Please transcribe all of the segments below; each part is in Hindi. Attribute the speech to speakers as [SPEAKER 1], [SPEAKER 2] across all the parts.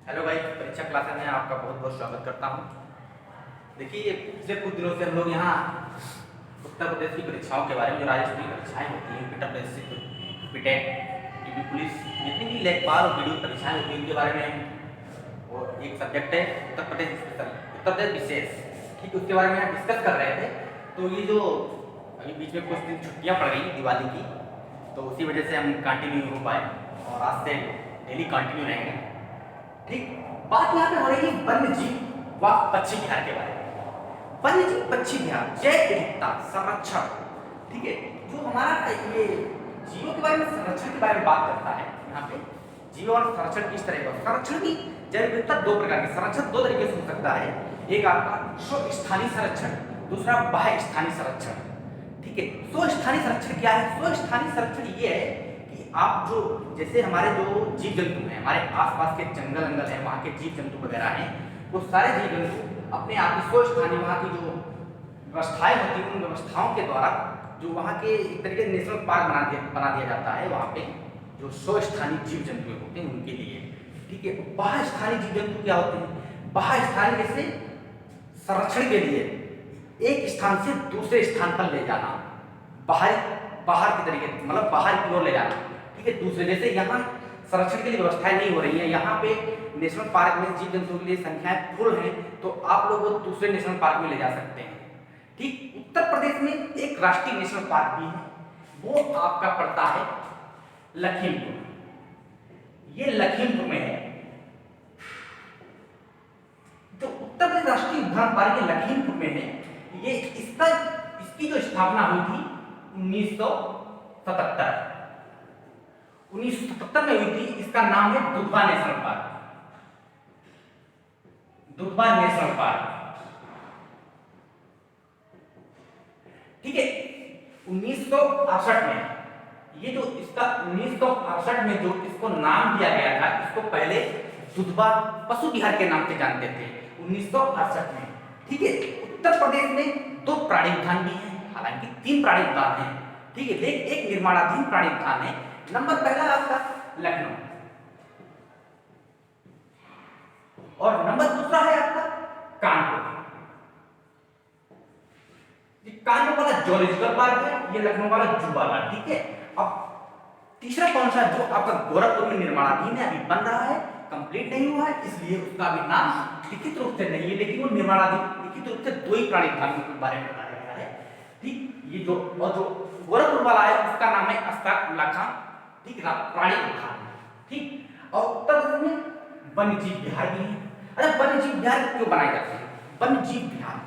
[SPEAKER 1] हेलो भाई, परीक्षा क्लासेस में आपका बहुत बहुत स्वागत करता हूँ। देखिए, पिछले कुछ दिनों से हम लोग यहाँ उत्तर प्रदेश की परीक्षाओं के बारे में, जो राज्य स्तरीय परीक्षाएँ होती हैं, उत्तर प्रदेश से बीटेट, यूपी पुलिस, जितनी भी लेखपाल और वीडियो परीक्षाएँ होती हैं उनके बारे में, और एक सब्जेक्ट है उत्तर प्रदेश स्पेशल, उत्तर प्रदेश विशेष, ठीक है, उसके बारे में हम डिस्कस कर रहे थे। तो ये जो अभी बीच में कुछ दिन छुट्टियाँ पड़ गई दिवाली की, तो उसी वजह से हम कंटिन्यू हो पाए और आज से डेली कंटिन्यू रहेंगे। ठीक, बात यहाँ पे हो रही है वन्य जीव व पक्षी विहार के बारे में। वन्य जीव पक्षी विहार जैव विविधता संरक्षण, ठीक है, जो हमारा ये जीवों के बारे में, संरक्षण के बारे में बात करता है। यहाँ पे जीव और संरक्षण किस तरह का, संरक्षण की जैव विविधता दो प्रकार की, संरक्षण दो तरीके से हो सकता है। एक आपका स्व स्थानीय संरक्षण, दूसरा बाह्य स्थानीय संरक्षण। ठीक है, स्व स्थानीय संरक्षण क्या है? स्व स्थानीय संरक्षण ये है कि आप जो, जैसे हमारे जो जीव जंतु हैं, हमारे आसपास के जंगल अंगल हैं, वहाँ के जीव जंतु वगैरह हैं, वो सारे जीव जंतु अपने आप की स्व स्थानीय, वहाँ की जो व्यवस्थाएं होती हैं, उन व्यवस्थाओं के द्वारा जो वहाँ के एक तरीके से नेशनल पार्क बना दिया जाता है, वहाँ पे जो स्व स्थानीय जीव जंतु होते हैं उनके लिए। ठीक है, बाह्य स्थानीय जीव जंतु क्या होते हैं? बाह्य स्थानीय जैसे संरक्षण के लिए एक स्थान से दूसरे स्थान पर ले जाना, बाहर की तरीके, मतलब बाहर की ओर ले जाना। ठीक है, दूसरे, जैसे यहाँ संरक्षण के लिए व्यवस्थाएं नहीं हो रही है, यहाँ पे नेशनल पार्क में जीव जंतुओं के लिए संख्याएं फुल हैं, तो आप लोग वो दूसरे नेशनल पार्क में ले जा सकते हैं। ठीक, उत्तर प्रदेश में एक राष्ट्रीय नेशनल पार्क भी है, वो आपका पड़ता है लखीमपुर। ये लखीमपुर में है, जो उत्तर प्रदेश राष्ट्रीय उद्यान पार्क ये लखीमपुर में है। ये इसकी जो स्थापना हुई थी 1977 में हुई थी। इसका नाम है Dudhwa national park, Dudhwa national park. ठीक है, 1968 में ये जो इसका 1968 में जो इसको नाम दिया गया था, इसको पहले दुधवा पशु विहार के नाम से जानते थे 1968 में। ठीक है, उत्तर प्रदेश में दो प्राणी उद्यान भी हैं, हालांकि 3 प्राणी उद्यान हैं। ठीक है, एक निर्माणाधीन प्राणी उद्यान है। नंबर पहला आपका लखनऊ, और नंबर दूसरा है आपका कानपुर। कानपुर वाला जूलॉजिकल पार्क है, ये लखनऊ वाला जू वाला। ठीक है, अब तीसरा कौन सा, जो आपका गोरखपुर में निर्माणाधीन है, अभी बन रहा है, कंप्लीट नहीं हुआ है, इसलिए उसका अभी नाम लिखित रूप से नहीं है, लेकिन वो निर्माणाधीन लिखित रूप से 2 ही प्राणी उद्यानों के बारे में बताया गया है। ठीक, ये जो और जो गोरखपुर वाला है उसका नाम है अस्ताक लखा, ठीक, प्राणी उद्यान। ठीक, और उत्तर प्रदेश में वन्य जीव विहार भी है। अरे वन्य जीव विहार क्यों बनाए जाते हैं? वन्य जीव विहार,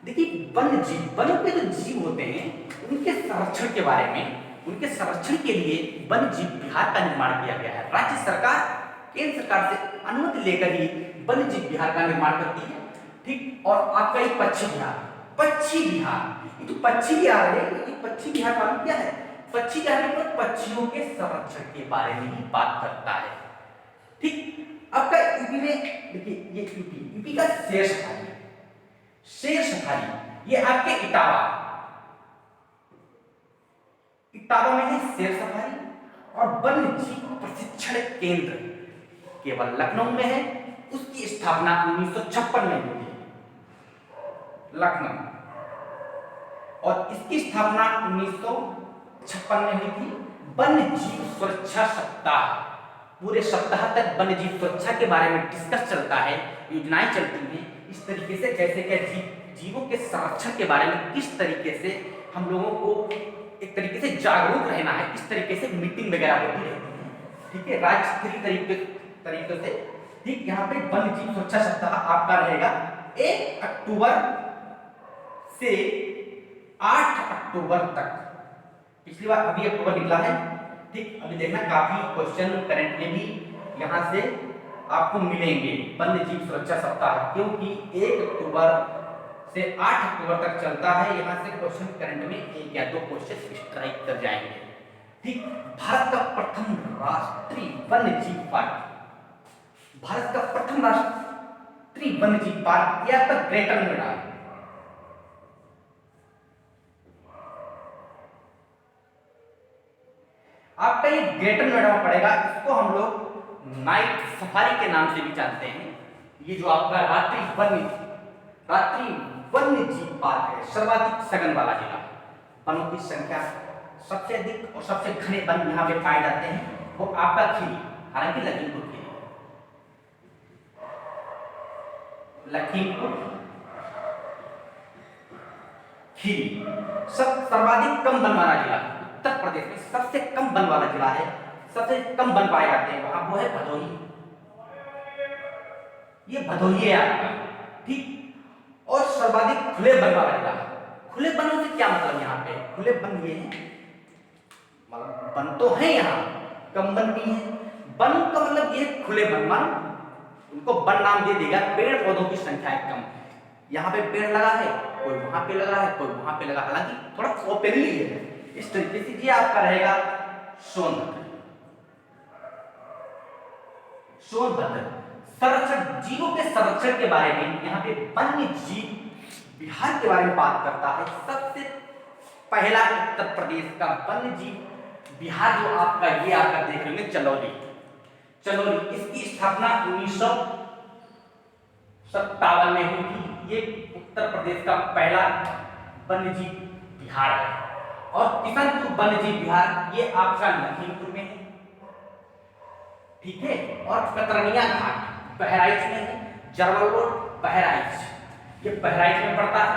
[SPEAKER 1] देखिए वन्य जीव, वनों के जो जीव होते हैं उनके संरक्षण के बारे में, उनके संरक्षण के लिए वन्य जीव विहार का निर्माण किया गया है। राज्य सरकार केंद्र सरकार से अनुमति लेकर ही वन्य जीव विहार का निर्माण करती है। ठीक, और आपका एक पक्षी विहार, पक्षी विहार, ये तो पक्षी विहार है, ये पक्षी विहार मालूम क्या है? पक्षी विहार में पक्षियों के संरक्षण के बारे में ही बात करता है। ठीक, आपका यूपी में देखिए, ये यूपी का शेर सफारी, शेर सफारी, ये आपके इटावा में है शेर सफारी। और वन्य जीव प्रशिक्षण केंद्र केवल लखनऊ में है, उसकी स्थापना 1956 में हुई है, लखनऊ, और इसकी स्थापना 1956 में हुई थी। वन्य जीव सुरक्षा सप्ताह, पूरे सप्ताह तक वन्य जीव सुरक्षा के बारे में डिस्कस चलता है, योजनाएं चलती हैं, इस तरीके से कैसे क्या जीवों के संरक्षण के बारे में किस तरीके से हम लोगों को एक तरीके से जागरूक रहना है, इस तरीके से मीटिंग वगैरह होती रहती है। ठीक है, राज्य स्तरीय तरीके से। ठीक, यहाँ पे वन्य जीव सुरक्षा सप्ताह आपका रहेगा 1 अक्टूबर से 8 अक्टूबर तक। पिछली बार अभी अक्टूबर निकला है। ठीक, अभी देखना काफी क्वेश्चन करंट में भी यहाँ से आपको मिलेंगे वन्य जीव सुरक्षा सप्ताह, क्योंकि 1 अक्टूबर से 8 अक्टूबर तक चलता है। यहाँ से क्वेश्चन करंट में 1 या 2 क्वेश्चन स्ट्राइक कर जाएंगे। ठीक, भारत का प्रथम राष्ट्रीय वन्य जीव पार्क, भारत का प्रथम राष्ट्रीय वन्य जीव पार्क, यह आपका ग्रेटर नोएडा है। आपका ये ग्रेटर नोएडा में पड़ेगा, इसको हम लोग नाइट सफारी के नाम से भी जानते हैं। ये जो आपका रात्रि वन्य जीव पार्क है, सर्वाधिक सघन वाला जिला। वनों की संख्या सबसे अधिक और सबसे घने वन यहाँ पे पाए जाते हैं वो आपका खीरी, हालांकि लखीमपुर खीरी सर्वाधिक कम वन वाला जिला, उत्तर प्रदेश में सबसे कम वन वाला जिला है, सबसे कम वन पाए जाते हैं वहां, वो है भदोही। ये भदोही है आपका, ठीक। और सर्वाधिक खुले वन वाला जिला। खुले वनों से क्या मतलब यहाँ पे? खुले वन ये है, मतलब वन तो है यहाँ, कम वन भी है। वन का मतलब ये खुले वन, मान उनको वन नाम दे देगा। पेड़ पौधों की संख्या है कम, यहाँ पे पेड़ लगा है, कोई वहां पे लगा है, कोई वहां पे लगा, हालांकि थोड़ा ओपनली है। इस तरीके से ये आपका रहेगा सोनभद्र। संरक्षण, जीवों के संरक्षण के बारे में यहाँ पे वन्य जीव विहार के बारे में बात करता है। सबसे पहला उत्तर प्रदेश का वन्य जीव विहार जो आपका ये आपका देख रहे हैं चंदौली। इसकी स्थापना 1957 में हुई थी। ये उत्तर प्रदेश का पहला वन्यजीव विहार है। और किशनपुर वन्यजीव विहार ये आपका लखीमपुर में है, ठीक है। और कतरनिया घाट बहराइच में है, जर्मन रोड बहराइच, ये बहराइच में पड़ता है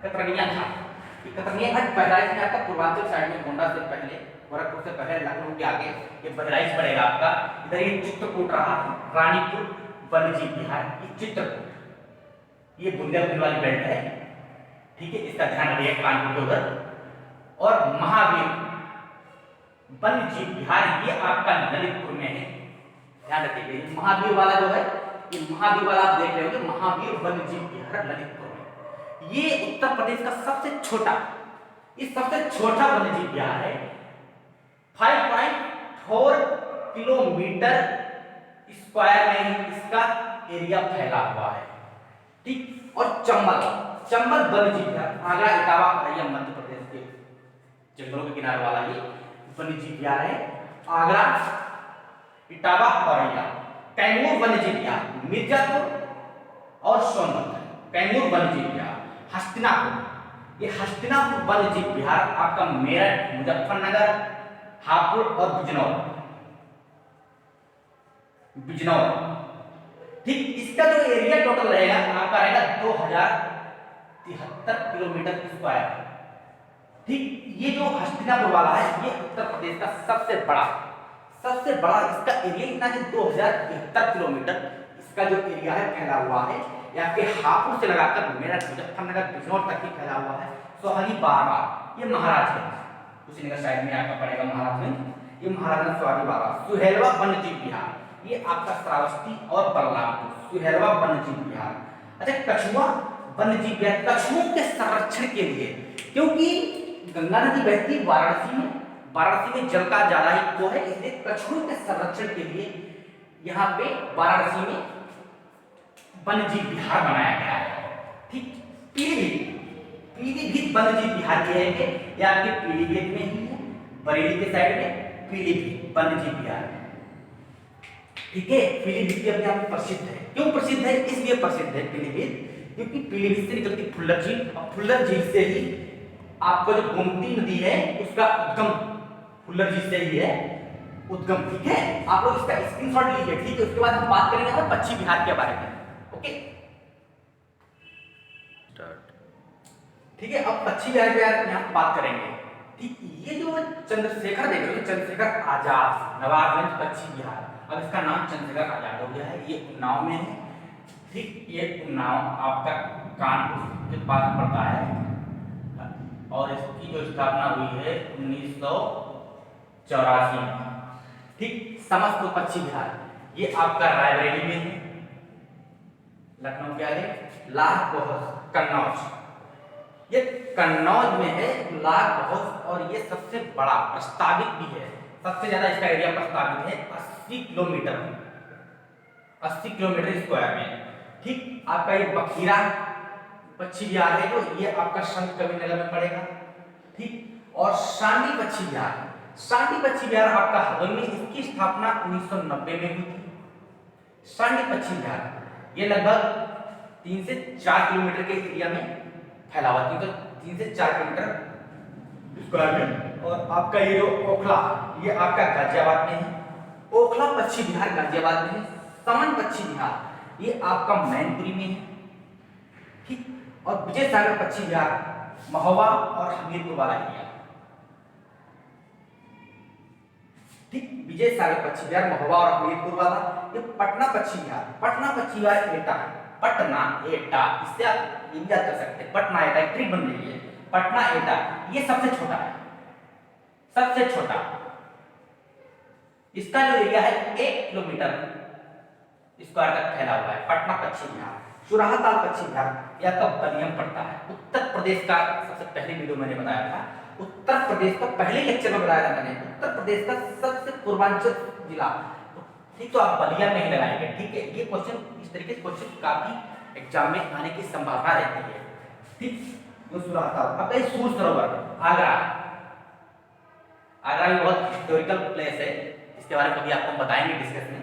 [SPEAKER 1] कतरनिया घाट। कतरनिया घाट बहराइच में आपका पूर्वांचल साइड में, गोंडा से पहले, गोरखपुर से पहले, लखनऊ के आगे ये बहराइच पड़ेगा आपका। इधर ये चित्रकूट रहा, रानीपुर वन्यजीव विहार, ये चित्रकूट, ये बुंदेलखंड वाली बेल्ट है, ठीक है, इसका ध्यान रखिएगा कानपुर के उधर। और महावीर वन्यजीव विहार ये आपका ललितपुर में है, ध्यान रखिएगा। महावीर वाला जो है, ये महावीर वाला आप देख रहे होंगे, महावीर वन्यजीव विहार ललितपुर में। ये उत्तर प्रदेश का सबसे छोटा वन्यजीव विहार है। 5.4 किलोमीटर स्क्वायर में इसका एरिया फैला हुआ है, ठीक। और चंबल वन्यजीव विहार, आगरा, इटावा, औरैया, मध्य प्रदेश के जंगलों के किनारे वाला ये वन्यजीव विहार है। आगरा, इटावा, औरैया। कैमूर वन्यजीव विहार मिर्जापुर और सोनभद्र, कैमूर वन्यजीव विहार। हस्तिनापुर, ये हस्तिनापुर वन्यजीव विहार आपका मेरठ, मुजफ्फरनगर, हापुड़ और बिजनौर, ठीक। इसका जो एरिया टोटल रहेगा आपका रहेगा 2073 किलोमीटर स्क्वायर, ठीक। ये जो हस्तिनापुर वाला है ये उत्तर प्रदेश का सबसे बड़ा इसका एरिया इतना है 2073 किलोमीटर इसका जो एरिया है फैला हुआ है। ये आपके हापुड़ से लगाकर मेरठ, मुजफ्फरनगर, बिजनौर तक ही फैला हुआ है। सोहानी बाबा, ये महाराजगंज, कुशीनगर साइड में आपका पड़ेगा महाराजगंज, ये महाराजगंज सोहानी बाबा। सुहेलवा वन्यजीव विहार, ये आपका श्रावस्ती और बलरामपुर, सुहेलवा वन्यजीव विहार। अच्छा, कछुआ वन्यजीव विहार, कछुओं के संरक्षण के लिए, क्योंकि गंगा नदी बहती वाराणसी में जल का ज्यादा ही वो है, इसलिए कछुओं के संरक्षण के लिए यहाँ पे वाराणसी में वन्यजीव विहार बनाया गया है, ठीक। पीलीभीत वन्यजीव विहार ये है, ये आपके पीलीभीत में ही है, बरेली के साइड में पीलीभीत वन्यजीव विहार, ठीक है। पीलीभीत अपने आप प्रसिद्ध है। क्यों प्रसिद्ध है? इसलिए प्रसिद्ध है पीलीभीत क्योंकि पीलीभीत से निकलती फुल्लर झील, और फुल्लर झील से ही आपको जो गोमती नदी है उसका उद्गम फुल्लर झील से ही है उद्गम, ठीक है। आप लोग इसका स्क्रीनशॉट लीजिए, ठीक है। उसके बाद हम बात करेंगे हम पश्चिम बिहार के बारे में, ओके, ठीक है। अब पश्चिम बिहार के बारे में हम बात करेंगे, ठीक। ये जो चंद्रशेखर देख रहे हो, चंद्रशेखर आजाद, नवाबगंज पश्चिम बिहार, अब इसका नाम चंद्रशेखर आजाद हो गया है। ये उन्नाव में है, ठीक। ये उन्नाव आपका कानपुर के पास पड़ता है और इसकी जो स्थापना हुई है 1984 में, ठीक। समस्त पश्चिम बिहार ये आपका रायबरेली में है, लखनऊ के आगे लाख बहौज कन्नौज, ये कन्नौज में है लाख बहौज, और ये सबसे बड़ा प्रस्तावित भी है, सबसे ज्यादा इसका एरिया प्रस्तावित है 80 किलोमीटर स्क्वायर में, ठीक। आपका ये बखीरा पश्चिम बिहार है जो ये आपका संत कबीरनगर में पड़ेगा, ठीक। और सांडी पश्चिम बिहार आपका हरदोई में, इसकी स्थापना 1990 में हुई थी, सांडी पश्चिम बिहार ये लगभग 3 से 4 किलोमीटर के एरिया में फैला हुआ है, 3 से 4 किलोमीटर स्क्वायर में। और आपका ये जो ओखला ये आपका गाजियाबाद में है, ओखला पश्चिम बिहार गाजियाबाद में है। समन पश्चिम बिहार ये आपका मैनपुरी में है, ठीक। और विजय सागर पश्चिम बिहार महोबा और हमीरपुर वाला एरिया, ठीक। विजय सागर पश्चिम बिहार महोबा और हमीरपुर वाला। ये पटना पश्चिम बिहार, पटना पश्चिम बिहार एटा, पटना एटा, इससे आप ये याद कर सकते हैं, पटना एटा एक ट्रिक बन रही है। पटना एटा ये सबसे छोटा है, सबसे छोटा। इसका जो एरिया है 1 किलोमीटर स्क्वायर तक फैला हुआ है। पटना पश्चिम बिहार। चुराहा ताल पश्चिम बिहार यह कब बलियम पड़ता है, उत्तर प्रदेश का। सबसे पहले वीडियो मैंने बताया था, उत्तर प्रदेश का पहले लेक्चर में बताया था मैंने, उत्तर प्रदेश का सबसे पूर्वांचल जिला, ठीक। तो आप बलिया में ही लगाएंगे, ठीक है। ये क्वेश्चन इस तरीके से क्वेश्चन काफी एग्जाम में आने की संभावना रहती है, ठीक। तो चुराहा ताल। अब सूर सरोवर आगरा, आगरा भी बहुत हिस्टोरिकल प्लेस है, इसके बारे में कभी आपको हम बताएंगे डिस्कस में,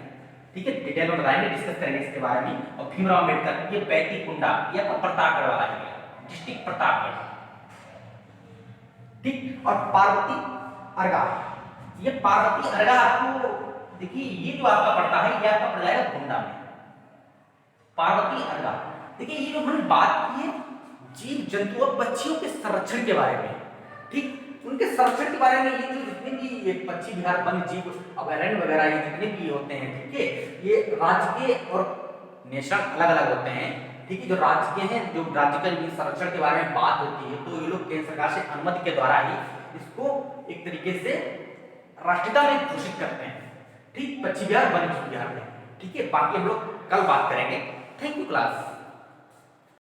[SPEAKER 1] ठीक है। डिटेल में बताएंगे, डिस्कस करेंगे इसके बारे में। और भीमराव अम्बेडकर ये बैती कुंडा ये आपका प्रतापगढ़ वाला है, डिस्ट्रिक्ट प्रतापगढ़, ठीक। और पार्वती अर्गा, ये पार्वती अर्गा आपको देखिए ये जो आपका पड़ता है ये आपका पड़ जाएगा गोंडा में। पार्वती अर्गा देखिए ये जो हमने बात की है जीव जंतु और पक्षियों के संरक्षण के बारे में, ठीक। उनके संरक्षण के बारे में ये जो जितने भी ये पश्चिम बिहार वन्य जीव अभयारण्य वगैरह ये जितने भी होते हैं, ठीक है, ये राज्य के और नेशनल अलग अलग होते हैं, ठीक है। जो राज्य के हैं, जो राज्य के संरक्षण के बारे में बात होती है तो ये लोग केंद्र सरकार से अनुमति के द्वारा ही इसको एक तरीके से राष्ट्रीयता में घोषित करते हैं, ठीक। पश्चिम बिहार वन्य जीव बिहार में, ठीक है। बाकी हम लोग कल बात करेंगे। Thank you class.